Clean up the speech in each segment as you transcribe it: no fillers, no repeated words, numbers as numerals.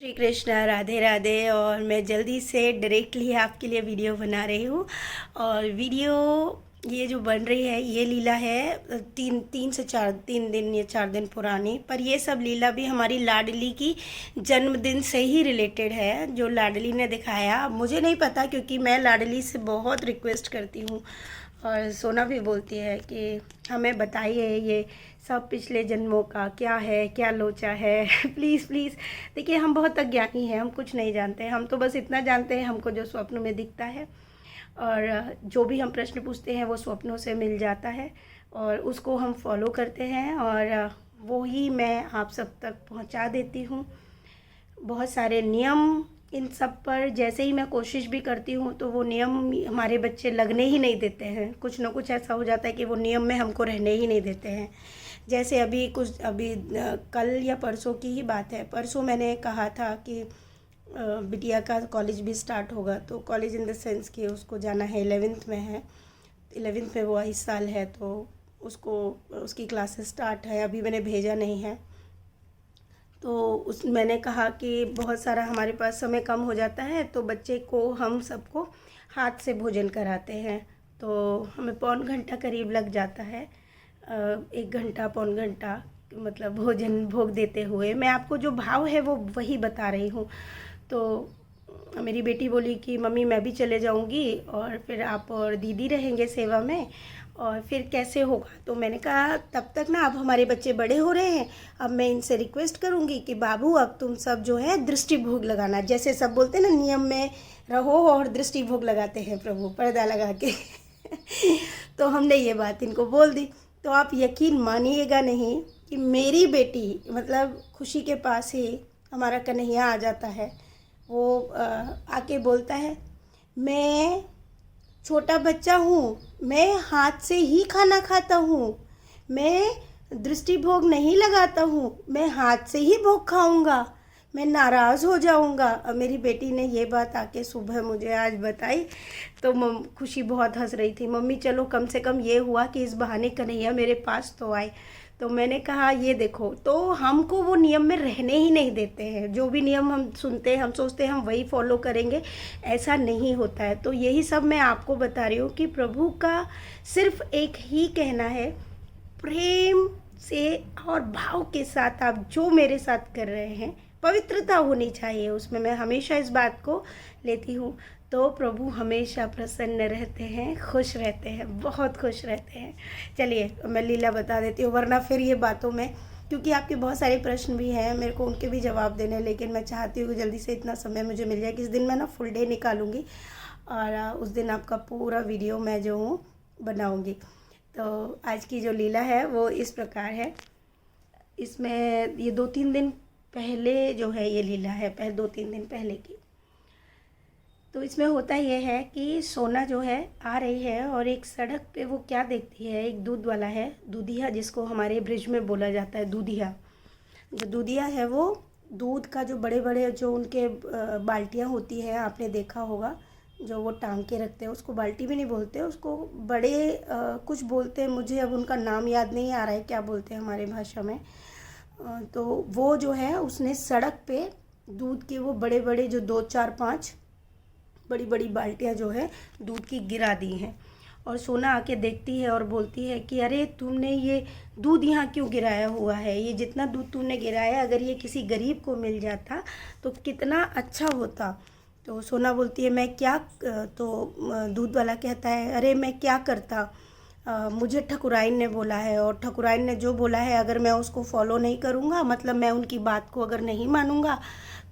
श्री कृष्णा, राधे राधे। और मैं जल्दी से डायरेक्टली आपके लिए वीडियो बना रही हूँ। और वीडियो ये जो बन रही है ये लीला है तीन दिन या 4 दिन पुरानी। पर ये सब लीला भी हमारी लाडली की जन्मदिन से ही रिलेटेड है, जो लाडली ने दिखाया। मुझे नहीं पता क्योंकि मैं लाडली से बहुत रिक्वेस्ट करती हूँ और सोना भी बोलती है कि हमें बताइए ये सब पिछले जन्मों का क्या है, क्या लोचा है। Please please. देखिए, हम बहुत अज्ञानी हैं, हम कुछ नहीं जानते। हम तो बस इतना जानते हैं हमको जो स्वप्न में दिखता है, और जो भी हम प्रश्न पूछते हैं वो स्वप्नों से मिल जाता है और उसको हम फॉलो करते हैं, और वो ही मैं आप सब तक पहुंचा देती हूँ। बहुत सारे नियम इन सब पर जैसे ही मैं कोशिश भी करती हूँ तो वो नियम हमारे बच्चे लगने ही नहीं देते हैं। कुछ ना कुछ ऐसा हो जाता है कि वो नियम में हमको रहने ही नहीं देते हैं। जैसे अभी कल या परसों की ही बात है। परसों मैंने कहा था कि बिटिया का कॉलेज भी स्टार्ट होगा, तो कॉलेज इन द सेंस कि उसको जाना है, 11th में है। 11th में वो इस साल है, तो उसको उसकी क्लासेस स्टार्ट है। अभी मैंने भेजा नहीं है, तो उस मैंने कहा कि बहुत सारा हमारे पास समय कम हो जाता है, तो बच्चे को हम सबको हाथ से भोजन कराते हैं। तो हमें पौन घंटा करीब लग जाता है, 1 घंटा पौन घंटा, मतलब भोजन भोग देते हुए। मैं आपको जो भाव है वो वही बता रही हूँ। तो मेरी बेटी बोली कि मम्मी मैं भी चले जाऊँगी और फिर आप और दीदी रहेंगे सेवा में, और फिर कैसे होगा। तो मैंने कहा तब तक ना, अब हमारे बच्चे बड़े हो रहे हैं, अब मैं इनसे रिक्वेस्ट करूँगी कि बाबू अब तुम सब जो है दृष्टि भोग लगाना। जैसे सब बोलते हैं ना, नियम में रहो, और दृष्टि भोग लगाते हैं प्रभु पर्दा लगा के। तो हमने ये बात इनको बोल दी। तो आप यकीन मानिएगा नहीं कि मेरी बेटी, मतलब खुशी के पास ही हमारा कन्हैया आ जाता है। वो आके बोलता है, मैं छोटा बच्चा हूँ, मैं हाथ से ही खाना खाता हूँ, मैं दृष्टि भोग नहीं लगाता हूँ, मैं हाथ से ही भोग खाऊंगा, मैं नाराज़ हो जाऊंगा। और मेरी बेटी ने ये बात आके सुबह मुझे आज बताई, तो खुशी बहुत हंस रही थी। मम्मी चलो कम से कम ये हुआ कि इस बहाने कन्हैया मेरे पास तो आए। तो मैंने कहा ये देखो, तो हमको वो नियम में रहने ही नहीं देते हैं। जो भी नियम हम सुनते हैं, हम सोचते हैं हम वही फॉलो करेंगे, ऐसा नहीं होता है। तो यही सब मैं आपको बता रही हूँ कि प्रभु का सिर्फ एक ही कहना है, प्रेम से और भाव के साथ आप जो मेरे साथ कर रहे हैं, पवित्रता होनी चाहिए उसमें। मैं हमेशा इस बात को लेती हूँ। तो प्रभु हमेशा प्रसन्न रहते हैं, खुश रहते हैं, बहुत खुश रहते हैं। चलिए मैं लीला बता देती हूँ, वरना फिर ये बातों में, क्योंकि आपके बहुत सारे प्रश्न भी हैं, मेरे को उनके भी जवाब देने हैं। लेकिन मैं चाहती हूँ कि जल्दी से इतना समय मुझे मिल जाए कि इस दिन मैं ना फुल डे निकालूंगी, और उस दिन आपका पूरा वीडियो मैं जो हूँ बनाऊंगी। तो आज की जो लीला है वो इस प्रकार है। इसमें ये 2-3 दिन पहले जो है ये लीला है, 2-3 दिन पहले की। तो इसमें होता यह है कि सोना जो है आ रही है, और एक सड़क पे वो क्या देखती है, एक दूध वाला है, दूधिया जिसको हमारे ब्रिज में बोला जाता है, दूधिया। जो दूधिया है वो दूध का जो बड़े बड़े जो उनके बाल्टियाँ होती है, आपने देखा होगा, जो वो टांग के रखते हैं, उसको बाल्टी भी नहीं बोलते, उसको बड़े कुछ बोलते हैं। मुझे अब उनका नाम याद नहीं आ रहा है क्या बोलते हैं हमारे भाषा में। तो वो जो है उसने सड़क पे दूध के वो बड़े बड़े जो 2 4 5 बड़ी बड़ी बाल्टियाँ जो है दूध की गिरा दी हैं। और सोना आके देखती है और बोलती है कि अरे तुमने ये दूध यहाँ क्यों गिराया हुआ है, ये जितना दूध तुमने गिराया अगर ये किसी गरीब को मिल जाता तो कितना अच्छा होता। तो सोना बोलती है मैं क्या, तो दूध वाला कहता है अरे मैं क्या करता, मुझे ठकुराइन ने बोला है, और ठकुराइन ने जो बोला है अगर मैं उसको फॉलो नहीं करूँगा, मतलब मैं उनकी बात को अगर नहीं मानूँगा,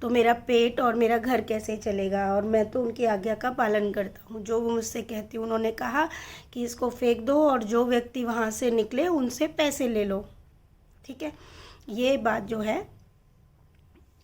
तो मेरा पेट और मेरा घर कैसे चलेगा। और मैं तो उनकी आज्ञा का पालन करता हूँ, जो वो मुझसे कहती हूँ। उन्होंने कहा कि इसको फेंक दो और जो व्यक्ति वहाँ से निकले उनसे पैसे ले लो, ठीक है। ये बात जो है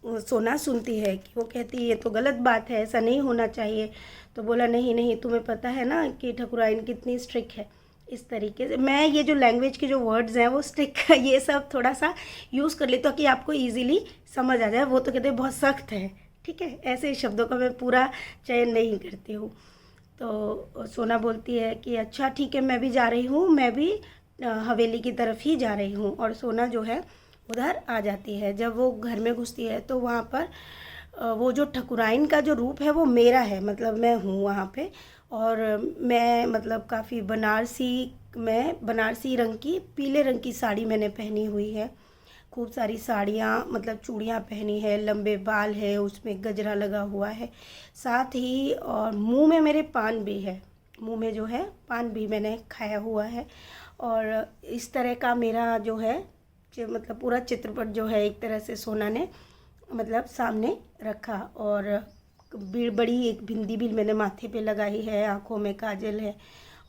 सोना सुनती है कि वो कहती है ये तो गलत बात है, ऐसा नहीं होना चाहिए। तो बोला नहीं नहीं, तुम्हें पता है ना कि ठकुराइन कितनी स्ट्रिक्ट है। इस तरीके से मैं ये जो लैंग्वेज के जो वर्ड्स हैं वो स्ट्रिक्ट ये सब थोड़ा सा यूज़ कर लेती हूँ कि आपको इजीली समझ आ जाए। वो तो कहते हैं बहुत सख्त है, ठीक है, ऐसे शब्दों का मैं पूरा चयन नहीं करती हूँ। तो सोना बोलती है कि अच्छा ठीक है, मैं भी जा रही हूँ, मैं भी हवेली की तरफ ही जा रही हूँ। और सोना जो है उधर आ जाती है। जब वो घर में घुसती है तो वहाँ पर वो जो ठकुराइन का जो रूप है वो मेरा है, मतलब मैं हूँ वहाँ पे। और मैं मतलब काफ़ी बनारसी रंग की, पीले रंग की साड़ी मैंने पहनी हुई है। खूब सारी साड़ियाँ, मतलब चूड़ियाँ पहनी है, लंबे बाल है, उसमें गजरा लगा हुआ है साथ ही, और मुंह में मेरे पान भी है, मुंह में जो है पान भी मैंने खाया हुआ है। और इस तरह का मेरा जो है मतलब पूरा चित्रपट जो है एक तरह से सोना ने मतलब सामने रखा। और बड़ी एक बिंदी भी मैंने माथे पे लगाई है, आँखों में काजल है,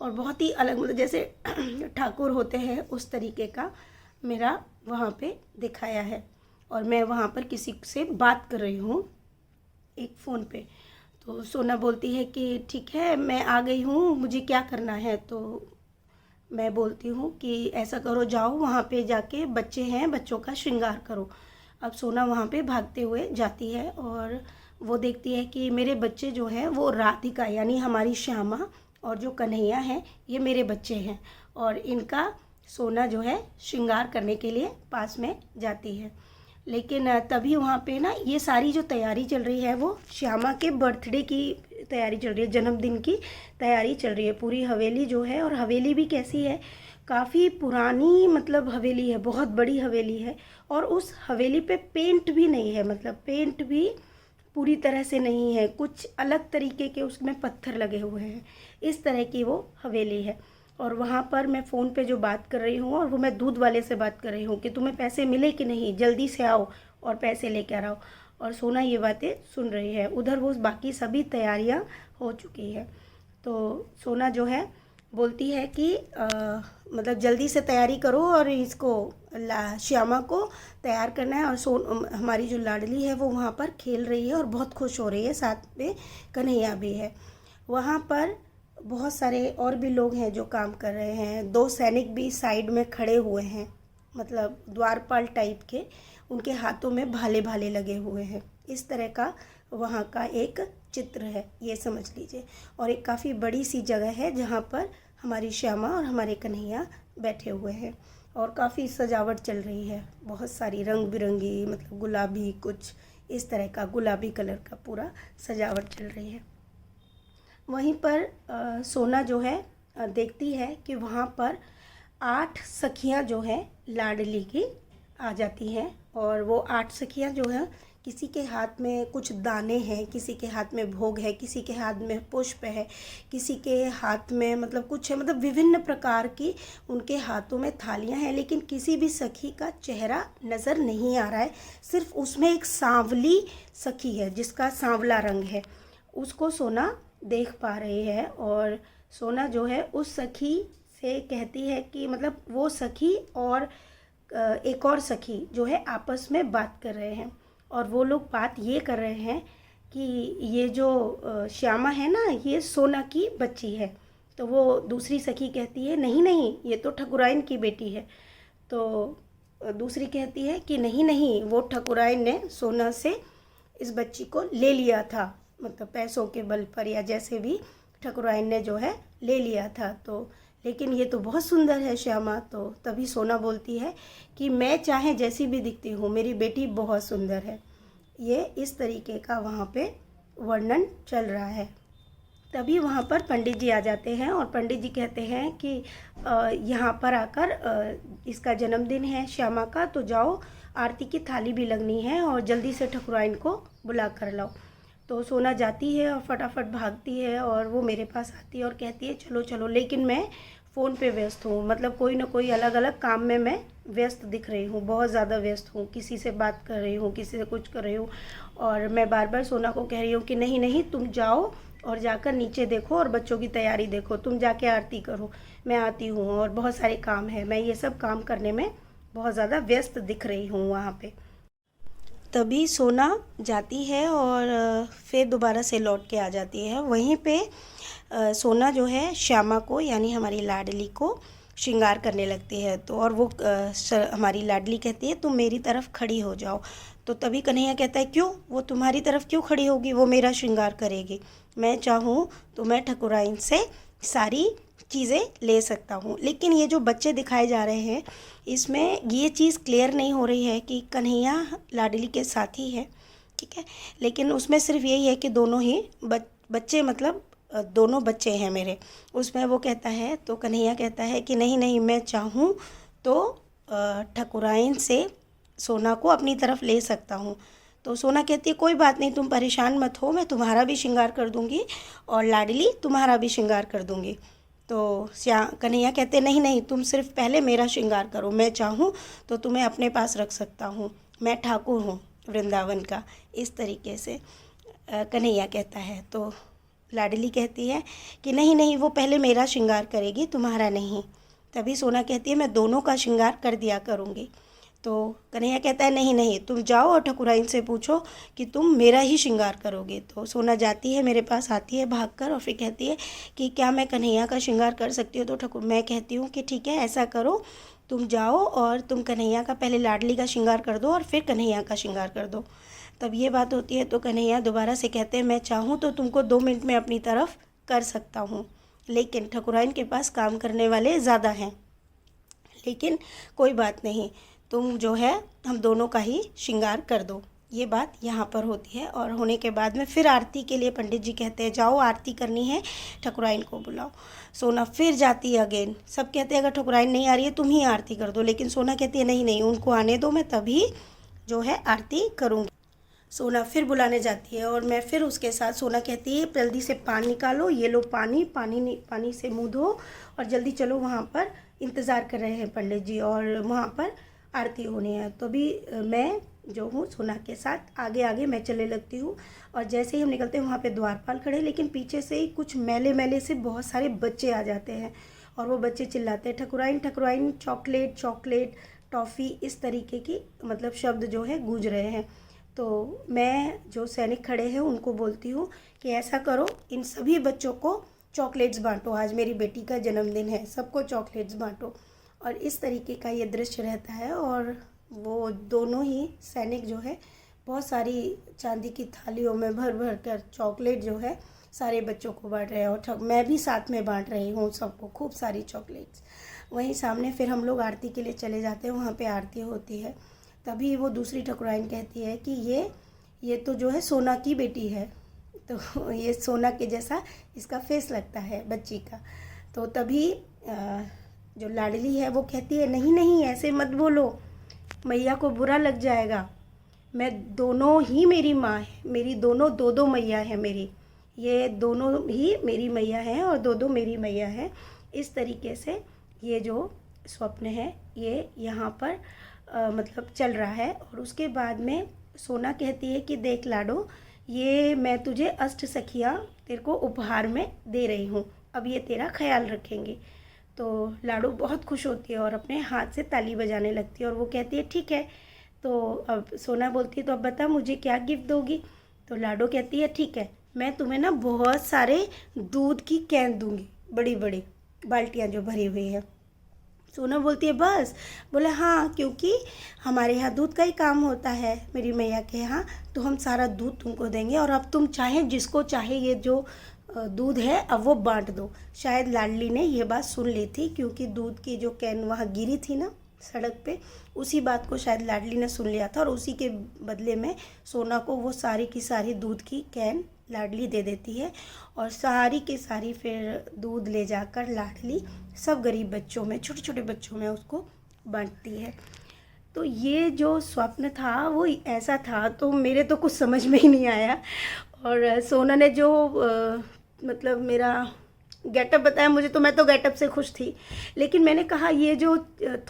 और बहुत ही अलग, मतलब जैसे ठाकुर होते हैं उस तरीके का मेरा वहाँ पे दिखाया है। और मैं वहाँ पर किसी से बात कर रही हूँ एक फ़ोन पे। तो सोना बोलती है कि ठीक है मैं आ गई हूँ, मुझे क्या करना है। तो मैं बोलती हूँ कि ऐसा करो, जाओ वहाँ पे जाके, बच्चे हैं, बच्चों का श्रृंगार करो। अब सोना वहाँ पे भागते हुए जाती है और वो देखती है कि मेरे बच्चे जो हैं वो राधिका यानी हमारी श्यामा और जो कन्हैया हैं ये मेरे बच्चे हैं, और इनका सोना जो है श्रृंगार करने के लिए पास में जाती है। लेकिन तभी वहाँ पे ना ये सारी जो तैयारी चल रही है वो श्यामा के बर्थडे की तैयारी चल रही है, जन्मदिन की तैयारी चल रही है। पूरी हवेली जो है, और हवेली भी कैसी है, काफ़ी पुरानी मतलब हवेली है, बहुत बड़ी हवेली है। और उस हवेली पे पेंट भी नहीं है, मतलब पेंट भी पूरी तरह से नहीं है, कुछ अलग तरीके के उसमें पत्थर लगे हुए हैं, इस तरह की वो हवेली है। और वहाँ पर मैं फ़ोन पे जो बात कर रही हूँ, और वो मैं दूध वाले से बात कर रही हूँ कि तुम्हें पैसे मिले कि नहीं, जल्दी से आओ और पैसे लेकर आओ। और सोना ये बातें सुन रही है, उधर वो बाकी सभी तैयारियाँ हो चुकी है। तो सोना जो है बोलती है कि मतलब जल्दी से तैयारी करो और इसको श्यामा को तैयार करना है। और हमारी जो लाडली है वो वहाँ पर खेल रही है और बहुत खुश हो रही है, साथ में कन्हैया भी है। वहाँ पर बहुत सारे और भी लोग हैं जो काम कर रहे हैं, 2 सैनिक भी साइड में खड़े हुए हैं, मतलब द्वारपाल टाइप के, उनके हाथों में भाले भाले लगे हुए हैं। इस तरह का वहाँ का एक चित्र है, ये समझ लीजिए। और एक काफ़ी बड़ी सी जगह है जहाँ पर हमारी श्यामा और हमारे कन्हैया बैठे हुए हैं, और काफ़ी सजावट चल रही है, बहुत सारी रंग बिरंगी, मतलब गुलाबी, कुछ इस तरह का गुलाबी कलर का पूरा सजावट चल रही है। वहीं पर सोना जो है देखती है कि वहाँ पर 8 सखियाँ जो हैं लाडली की आ जाती हैं। और वो 8 सखियाँ जो हैं, किसी के हाथ में कुछ दाने हैं, किसी के हाथ में भोग है, किसी के हाथ में पुष्प है, किसी के हाथ में मतलब कुछ है, मतलब विभिन्न प्रकार की उनके हाथों में थालियाँ हैं। लेकिन किसी भी सखी का चेहरा नज़र नहीं आ रहा है, सिर्फ उसमें एक सांवली सखी है जिसका सांवला रंग है, उसको सोना देख पा रही है। और सोना जो है उस सखी से कहती है कि मतलब वो सखी और एक और सखी जो है आपस में बात कर रहे हैं, और वो लोग बात ये कर रहे हैं कि ये जो श्यामा है ना, ये सोना की बच्ची है। तो वो दूसरी सखी कहती है नहीं नहीं, ये तो ठकुराइन की बेटी है। तो दूसरी कहती है कि नहीं नहीं, वो ठकुराइन ने सोना से इस बच्ची को ले लिया था, मतलब पैसों के बल पर या जैसे भी ठकुराइन ने जो है ले लिया था। तो लेकिन ये तो बहुत सुंदर है श्यामा। तो तभी सोना बोलती है कि मैं चाहे जैसी भी दिखती हूँ, मेरी बेटी बहुत सुंदर है। ये इस तरीके का वहाँ पे वर्णन चल रहा है। तभी वहाँ पर पंडित जी आ जाते हैं, और पंडित जी कहते हैं कि यहाँ पर आकर इसका जन्मदिन है श्यामा का, तो जाओ आरती की थाली भी लगनी है और जल्दी से ठकुराइन को बुला कर लाओ। तो सोना जाती है और फटाफट भागती है, और वो मेरे पास आती है और कहती है चलो चलो, लेकिन मैं फ़ोन पे व्यस्त हूँ, मतलब कोई ना कोई अलग अलग काम में मैं व्यस्त दिख रही हूँ, बहुत ज़्यादा व्यस्त हूँ, किसी से बात कर रही हूँ, किसी से कुछ कर रही हूँ। और मैं बार बार सोना को कह रही हूँ कि नहीं नहीं, तुम जाओ और जाकर नीचे देखो और बच्चों की तैयारी देखो, तुम जाके आरती करो, मैं आती हूँ और बहुत सारे काम है, मैं ये सब काम करने में बहुत ज़्यादा व्यस्त दिख रही हूँ वहाँ पे। तभी सोना जाती है और फिर दोबारा से लौट के आ जाती है। वहीं पे सोना जो है श्यामा को यानी हमारी लाडली को श्रृंगार करने लगती है। तो और वो हमारी लाडली कहती है तुम मेरी तरफ खड़ी हो जाओ। तो तभी कन्हैया कहता है क्यों, वो तुम्हारी तरफ क्यों खड़ी होगी, वो मेरा श्रृंगार करेगी, मैं चाहूँ तो मैं ठकुराइन से सारी चीज़ें ले सकता हूँ। लेकिन ये जो बच्चे दिखाए जा रहे हैं, इसमें ये चीज़ क्लियर नहीं हो रही है कि कन्हैया लाडली के साथी है ठीक है। लेकिन उसमें सिर्फ यही है कि दोनों ही बच्चे मतलब दोनों बच्चे हैं मेरे। उसमें वो कहता है, तो कन्हैया कहता है कि नहीं नहीं, मैं चाहूँ तो ठकुराइन से सोना को अपनी तरफ ले सकता हूँ। तो सोना कहती है कोई बात नहीं, तुम परेशान मत हो, मैं तुम्हारा भी श्रृंगार कर दूँगी और लाडली तुम्हारा भी श्रृंगार कर दूँगी। तो कन्हैया कहते नहीं नहीं, तुम सिर्फ पहले मेरा श्रृंगार करो, मैं चाहूँ तो तुम्हें अपने पास रख सकता हूँ, मैं ठाकुर हूँ वृंदावन का। इस तरीके से कन्हैया कहता है। तो लाडली कहती है कि नहीं नहीं, वो पहले मेरा श्रृंगार करेगी, तुम्हारा नहीं। तभी सोना कहती है मैं दोनों का श्रृंगार कर दिया करूँगी। तो कन्हैया कहता है नहीं नहीं, तुम जाओ और ठकुराइन से पूछो कि तुम मेरा ही श्रृंगार करोगे। तो सोना जाती है, मेरे पास आती है भागकर और फिर कहती है कि क्या मैं कन्हैया का श्रृंगार कर सकती हूँ। तो मैं कहती हूँ कि ठीक है, ऐसा करो, तुम जाओ और तुम कन्हैया का पहले लाडली का श्रृंगार कर दो और फिर कन्हैया का श्रृंगार कर दो। तब ये बात होती है तो कन्हैया दोबारा से कहते हैं मैं चाहूँ तो तुमको 2 मिनट में अपनी तरफ कर सकता हूँ, लेकिन ठकुराइन के पास काम करने वाले ज़्यादा हैं, लेकिन कोई बात नहीं, तुम जो है हम दोनों का ही श्रृंगार कर दो। ये बात यहाँ पर होती है। और होने के बाद में फिर आरती के लिए पंडित जी कहते हैं जाओ आरती करनी है, ठकुराइन को बुलाओ। सोना फिर जाती है अगेन। सब कहते हैं अगर ठकुराइन नहीं आ रही है तुम ही आरती कर दो, लेकिन सोना कहती है नहीं नहीं, उनको आने दो, मैं तभी जो है आरती करूँगी। सोना फिर बुलाने जाती है और मैं फिर उसके साथ, सोना कहती है जल्दी से पानी निकालो, ये लो पानी, पानी से मुँह धो और जल्दी चलो, वहाँ पर इंतज़ार कर रहे हैं पंडित जी और वहाँ पर आरती होनी है। तो भी मैं जो हूँ सोना के साथ आगे आगे मैं चलने लगती हूँ। और जैसे ही हम निकलते हैं वहाँ पे द्वारपाल खड़े, लेकिन पीछे से ही कुछ मैले मैले से बहुत सारे बच्चे आ जाते हैं और वो बच्चे चिल्लाते हैं ठकुराइन ठकुराइन, चॉकलेट चॉकलेट, टॉफ़ी, इस तरीके की मतलब शब्द जो है गूंज रहे हैं। तो मैं जो सैनिक खड़े हैं उनको बोलती हूँ कि ऐसा करो, इन सभी बच्चों को चॉकलेट्स बांटो, आज मेरी बेटी का जन्मदिन है, सबको चॉकलेट्स बांटो। और इस तरीके का ये दृश्य रहता है। और वो दोनों ही सैनिक जो है बहुत सारी चांदी की थालियों में भर भर कर चॉकलेट जो है सारे बच्चों को बांट रहे हैं और मैं भी साथ में बांट रही हूँ सबको खूब सारी चॉकलेट्स। वहीं सामने फिर हम लोग आरती के लिए चले जाते हैं, वहाँ पे आरती होती है। तभी वो दूसरी ठकुराइन कहती है कि ये तो जो है सोना की बेटी है, तो ये सोना के जैसा इसका फेस लगता है बच्ची का। तो तभी जो लाडली है वो कहती है नहीं नहीं, ऐसे मत बोलो, मैया को बुरा लग जाएगा, मैं दोनों ही मेरी माँ है, मेरी दोनों दो मैया है मेरी, ये दोनों ही मेरी मैया हैं और दो मेरी मैया है। इस तरीके से ये जो स्वप्न है ये यहाँ पर मतलब चल रहा है। और उसके बाद में सोना कहती है कि देख लाडो, ये मैं तुझे अष्ट सखियाँ तेरे को उपहार में दे रही हूँ, अब ये तेरा ख्याल रखेंगी। तो लाडो बहुत खुश होती है और अपने हाथ से ताली बजाने लगती है और वो कहती है ठीक है। तो अब सोना बोलती है तो अब बता मुझे क्या गिफ्ट दोगी। तो लाडो कहती है ठीक है, मैं तुम्हें ना बहुत सारे दूध की कैन दूंगी, बड़ी बड़ी बाल्टियाँ जो भरी हुई है। सोना बोलती है बस। बोले हाँ, क्योंकि हमारे यहाँ दूध का ही काम होता है मेरी मैया के यहाँ, तो हम सारा दूध तुमको देंगे और अब तुम चाहे जिसको चाहे ये जो दूध है अब वो बांट दो। शायद लाडली ने ये बात सुन ली थी, क्योंकि दूध की जो कैन वहाँ गिरी थी ना सड़क पे, उसी बात को शायद लाडली ने सुन लिया था और उसी के बदले में सोना को वो सारी की सारी दूध की कैन लाडली दे देती है और सारी की सारी फिर दूध ले जाकर लाडली सब गरीब बच्चों में, छोटे छोटे बच्चों में उसको बांटती है। तो ये जो स्वप्न था वो ऐसा था, तो मेरे तो कुछ समझ में ही नहीं आया। और सोना ने जो मतलब मेरा गेटअप बताया मुझे, तो मैं तो गेटअप से खुश थी, लेकिन मैंने कहा ये जो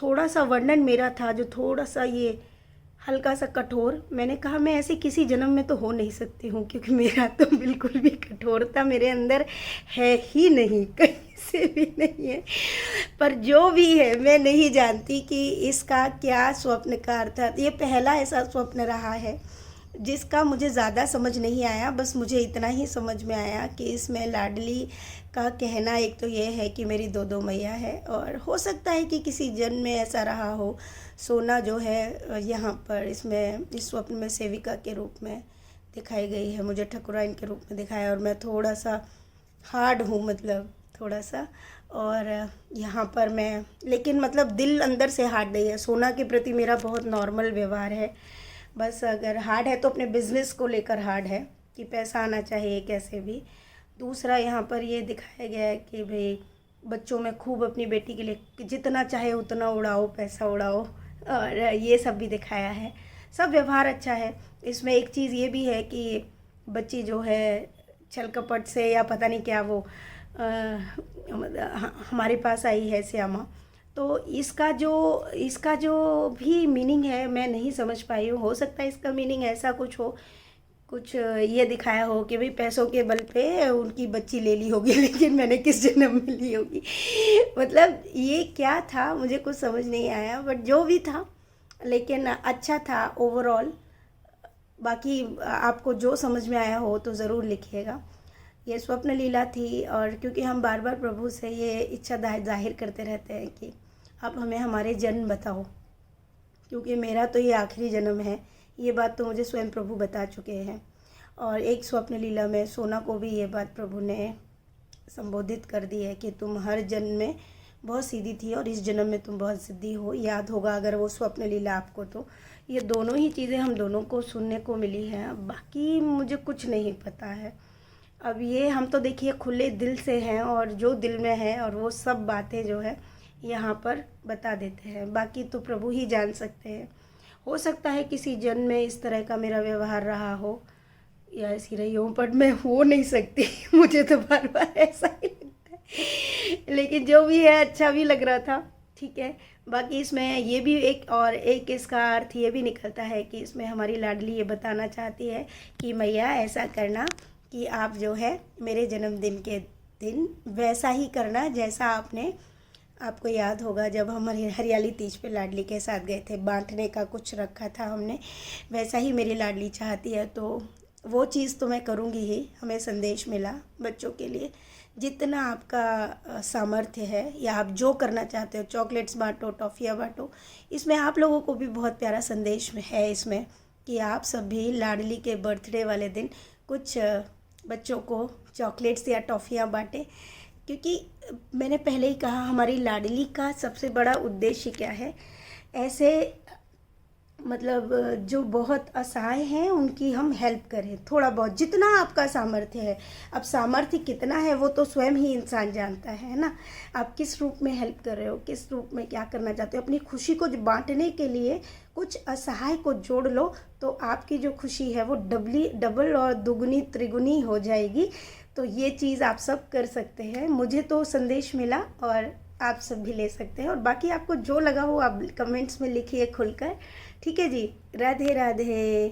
थोड़ा सा वर्णन मेरा था, जो थोड़ा सा ये हल्का सा कठोर, मैंने कहा मैं ऐसे किसी जन्म में तो हो नहीं सकती हूँ, क्योंकि मेरा तो बिल्कुल भी कठोरता मेरे अंदर है ही नहीं, कहीं से भी नहीं है। पर जो भी है मैं नहीं जानती कि इसका क्या स्वप्न का अर्थ है। ये पहला ऐसा स्वप्न रहा है जिसका मुझे ज़्यादा समझ नहीं आया। बस मुझे इतना ही समझ में आया कि इसमें लाडली का कहना एक तो ये है कि मेरी दो मैया है, और हो सकता है कि किसी जन्म में ऐसा रहा हो। सोना जो है यहाँ पर इसमें इस स्वप्न में सेविका के रूप में दिखाई गई है, मुझे ठकुराइन के रूप में दिखाया, और मैं थोड़ा सा हार्ड हूँ, मतलब थोड़ा सा। और यहाँ पर मैं, लेकिन मतलब दिल अंदर से हार्ड नहीं है। सोना के प्रति मेरा बहुत नॉर्मल व्यवहार है, बस अगर हार्ड है तो अपने बिजनेस को लेकर हार्ड है कि पैसा आना चाहिए कैसे भी। दूसरा यहाँ पर ये दिखाया गया है कि भाई बच्चों में खूब अपनी बेटी के लिए जितना चाहे उतना उड़ाओ, पैसा उड़ाओ, और ये सब भी दिखाया है। सब व्यवहार अच्छा है। इसमें एक चीज़ ये भी है कि बच्ची जो है छल कपट से या पता नहीं क्या वो हमारे पास आई है श्यामा, तो इसका जो भी मीनिंग है मैं नहीं समझ पाई हूँ। हो सकता है इसका मीनिंग ऐसा कुछ हो, कुछ ये दिखाया हो कि भाई पैसों के बल पे उनकी बच्ची ले ली होगी, लेकिन मैंने किस जन्म में ली होगी। मतलब ये क्या था मुझे कुछ समझ नहीं आया, बट जो भी था लेकिन अच्छा था ओवरऑल। बाकी आपको जो समझ में आया हो तो ज़रूर लिखिएगा। ये स्वप्न लीला थी, और क्योंकि हम बार बार प्रभु से ये इच्छा जाहिर करते रहते हैं कि आप हमें हमारे जन्म बताओ, क्योंकि मेरा तो ये आखिरी जन्म है। ये बात तो मुझे स्वयं प्रभु बता चुके हैं। और एक स्वप्न लीला में सोना को भी ये बात प्रभु ने संबोधित कर दी है कि तुम हर जन्म में बहुत सीधी थी और इस जन्म में तुम बहुत सिद्धि हो। याद होगा अगर वो स्वप्न लीला आपको। तो ये दोनों ही चीज़ें हम दोनों को सुनने को मिली हैं। बाकी मुझे कुछ नहीं पता है। अब ये हम तो देखिए खुले दिल से हैं, और जो दिल में है और वो सब बातें जो है यहाँ पर बता देते हैं। बाकी तो प्रभु ही जान सकते हैं। हो सकता है किसी जन्म में इस तरह का मेरा व्यवहार रहा हो या ऐसी रही हो, पर मैं हो नहीं सकती। मुझे तो बार बार ऐसा ही लगता है, लेकिन जो भी है अच्छा भी लग रहा था, ठीक है। बाकी इसमें ये भी एक इसका अर्थ ये भी निकलता है कि इसमें हमारी लाडली ये बताना चाहती है कि मैया ऐसा करना कि आप जो है मेरे जन्मदिन के दिन वैसा ही करना जैसा आपको याद होगा जब हम हरियाली तीज पे लाडली के साथ गए थे, बांटने का कुछ रखा था हमने, वैसा ही मेरी लाडली चाहती है। तो वो चीज़ तो मैं करूँगी ही। हमें संदेश मिला बच्चों के लिए, जितना आपका सामर्थ्य है या आप जो करना चाहते हो, चॉकलेट्स बांटो, टॉफ़ियाँ बांटो। इसमें आप लोगों को भी बहुत प्यारा संदेश है इसमें कि आप सब भी लाडली के बर्थडे वाले दिन कुछ बच्चों को चॉकलेट्स या टॉफ़ियाँ बांटें। क्योंकि मैंने पहले ही कहा हमारी लाडली का सबसे बड़ा उद्देश्य क्या है, ऐसे मतलब जो बहुत असहाय हैं उनकी हम हेल्प करें, थोड़ा बहुत जितना आपका सामर्थ्य है। अब सामर्थ्य कितना है वो तो स्वयं ही इंसान जानता है ना। आप किस रूप में हेल्प कर रहे हो, किस रूप में क्या करना चाहते हो। अपनी खुशी को बांटने के लिए कुछ असहाय को जोड़ लो तो आपकी जो खुशी है वो डबल और दुगनी त्रिगुनी हो जाएगी। तो ये चीज़ आप सब कर सकते हैं। मुझे तो संदेश मिला और आप सब भी ले सकते हैं। और बाकी आपको जो लगा हो आप कमेंट्स में लिखिए खुलकर। ठीक है जी, राधे राधे।